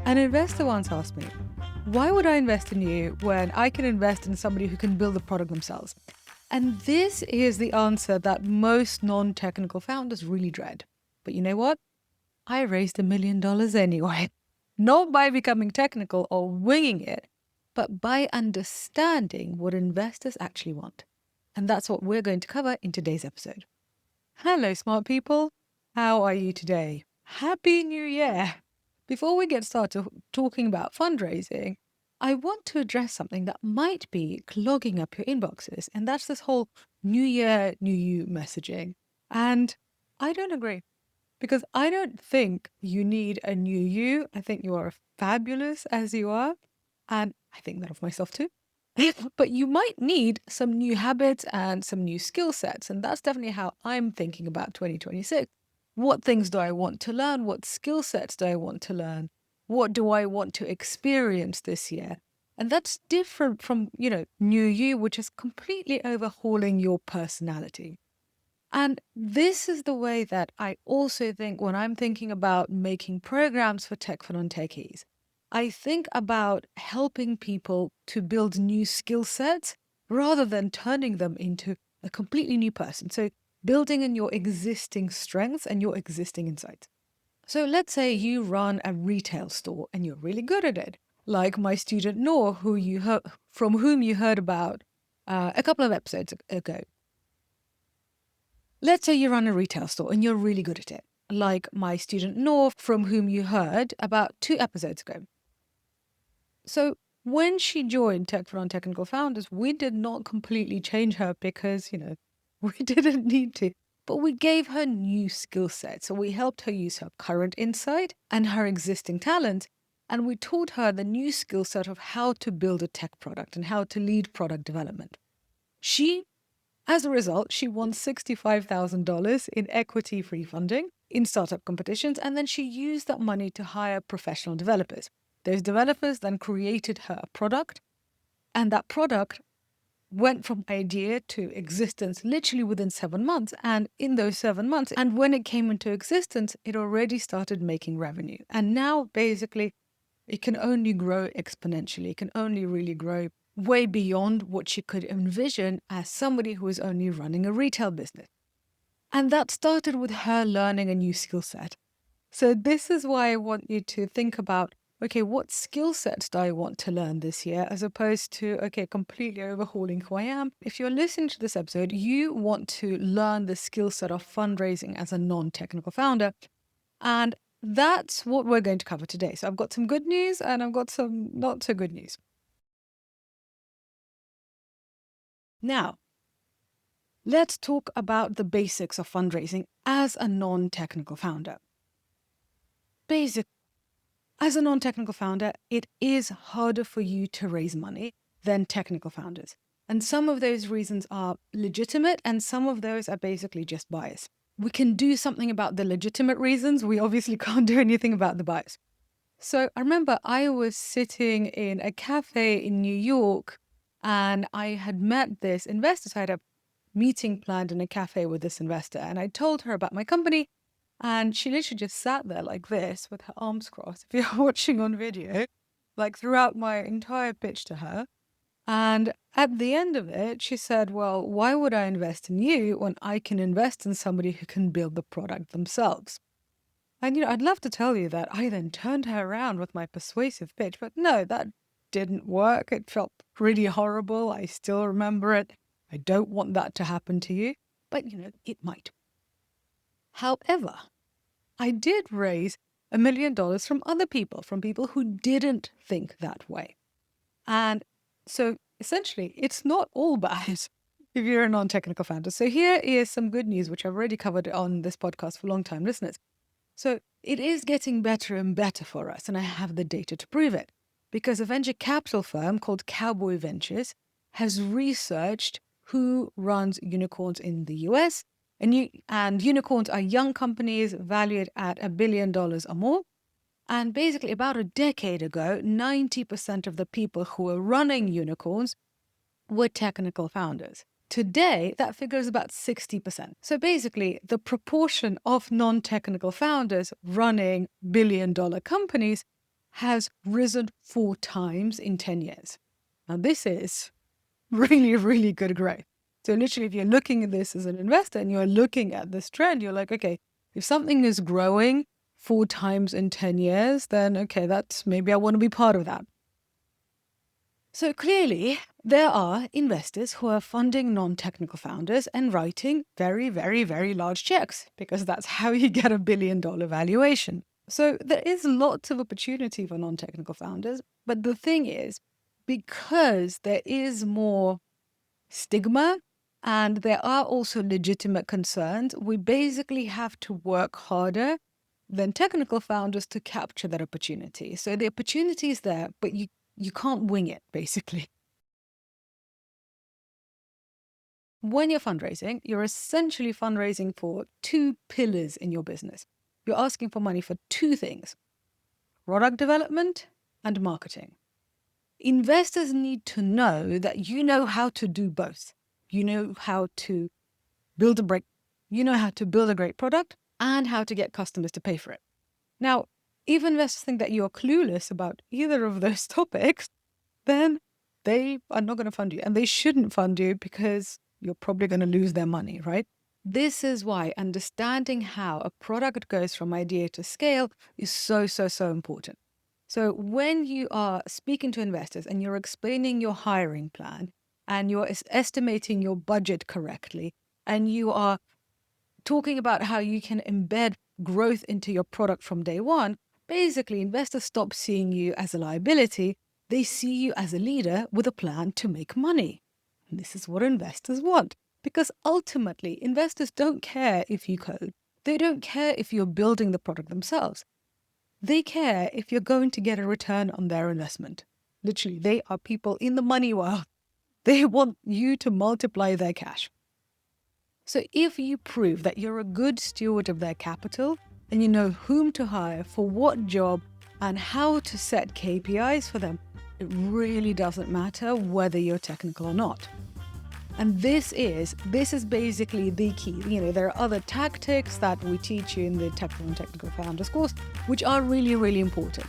An investor once asked me, why would I invest in you when I can invest in somebody who can build the product themselves? And this is the answer that most non-technical founders really dread. But you know what? I raised $1 million anyway. Not by becoming technical or winging it, but by understanding what investors actually want. And that's what we're going to cover in today's episode. Hello, smart people. How are you today? Happy New Year! Before we get started talking about fundraising, I want to address something that might be clogging up your inboxes, and that's this whole New Year, New You messaging. And I don't agree, because I don't think you need a new you. I think you are fabulous as you are, and I think that of myself too. But you might need some new habits and some new skill sets, and that's definitely how I'm thinking about 2026. What things do I want to learn? What skill sets do I want to learn? What do I want to experience this year? And that's different from, new you, which is completely overhauling your personality. And this is the way that I also think when I'm thinking about making programs for tech for non-techies. I think about helping people to build new skill sets rather than turning them into a completely new person. So building in your existing strengths and your existing insights. So let's say you run a retail store and you're really good at it, like my student Noor, from whom you heard about a couple of episodes ago. Let's say you run a retail store and you're really good at it, like my student Noor, from whom you heard about 2 episodes ago. So when she joined Tech for Non-Technical Founders, we did not completely change her because, we didn't need to. But we gave her new skill sets. So we helped her use her current insight and her existing talent. And we taught her the new skill set of how to build a tech product and how to lead product development. As a result, she won $65,000 in equity-free funding in startup competitions, and then she used that money to hire professional developers. Those developers then created her a product, and that product went from idea to existence literally within 7 months. And in those 7 months, and when it came into existence, it already started making revenue. And now, basically, it can only grow exponentially. It can only really grow way beyond what she could envision as somebody who is only running a retail business. And that started with her learning a new skill set. So this is why I want you to think about, okay, what skill sets do I want to learn this year, as opposed to, okay, completely overhauling who I am. If you're listening to this episode, you want to learn the skill set of fundraising as a non-technical founder. And that's what we're going to cover today. So I've got some good news and I've got some not so good news. Now, let's talk about the basics of fundraising as a non-technical founder. As a non-technical founder, it is harder for you to raise money than technical founders. And some of those reasons are legitimate and some of those are basically just bias. We can do something about the legitimate reasons. We obviously can't do anything about the bias. So I remember I was sitting in a cafe in New York and I had met this investor. So I had a meeting planned in a cafe with this investor and I told her about my company and she literally just sat there like this with her arms crossed, if you're watching on video, like throughout my entire pitch to her. And at the end of it, she said, well, why would I invest in you when I can invest in somebody who can build the product themselves? And, I'd love to tell you that I then turned her around with my persuasive pitch, but no, that didn't work. It felt pretty horrible. I still remember it. I don't want that to happen to you, but, it might. However, I did raise $1 million from other people, from people who didn't think that way. And so essentially, it's not all bad if you're a non-technical founder. So here is some good news, which I've already covered on this podcast for long-time listeners. So it is getting better and better for us, and I have the data to prove it. Because a venture capital firm called Cowboy Ventures has researched who runs unicorns in the US. And unicorns are young companies valued at $1 billion or more. And basically, about a decade ago, 90% of the people who were running unicorns were technical founders. Today, that figure is about 60%. So basically, the proportion of non-technical founders running billion-dollar companies has risen 4 times in 10 years. Now, this is really, really good growth. So literally, if you're looking at this as an investor and you're looking at this trend, you're like, okay, if something is growing 4 times in 10 years, then okay, that's maybe I want to be part of that. So clearly, there are investors who are funding non-technical founders and writing very, very, very large checks, because that's how you get a $1 billion valuation. So there is lots of opportunity for non-technical founders. But the thing is, because there is more stigma and there are also legitimate concerns, we basically have to work harder than technical founders to capture that opportunity. So the opportunity is there, but you can't wing it, basically. When you're fundraising, you're essentially fundraising for 2 pillars in your business. You're asking for money for 2 things: product development and marketing. Investors need to know that you know how to do both. You know how to build a great product and how to get customers to pay for it. Now, if investors think that you're clueless about either of those topics, then they are not going to fund you, and they shouldn't fund you because you're probably going to lose their money, right? This is why understanding how a product goes from idea to scale is so, so, so important. So when you are speaking to investors and you're explaining your hiring plan and you're estimating your budget correctly, and you are talking about how you can embed growth into your product from day one, basically investors stop seeing you as a liability. They see you as a leader with a plan to make money. And this is what investors want, because ultimately investors don't care if you code. They don't care if you're building the product themselves. They care if you're going to get a return on their investment. Literally, they are people in the money world. They want you to multiply their cash. So if you prove that you're a good steward of their capital and you know whom to hire for what job and how to set KPIs for them, it really doesn't matter whether you're technical or not. And this is basically the key. There are other tactics that we teach you in the Technical and Technical Founders course, which are really, really important.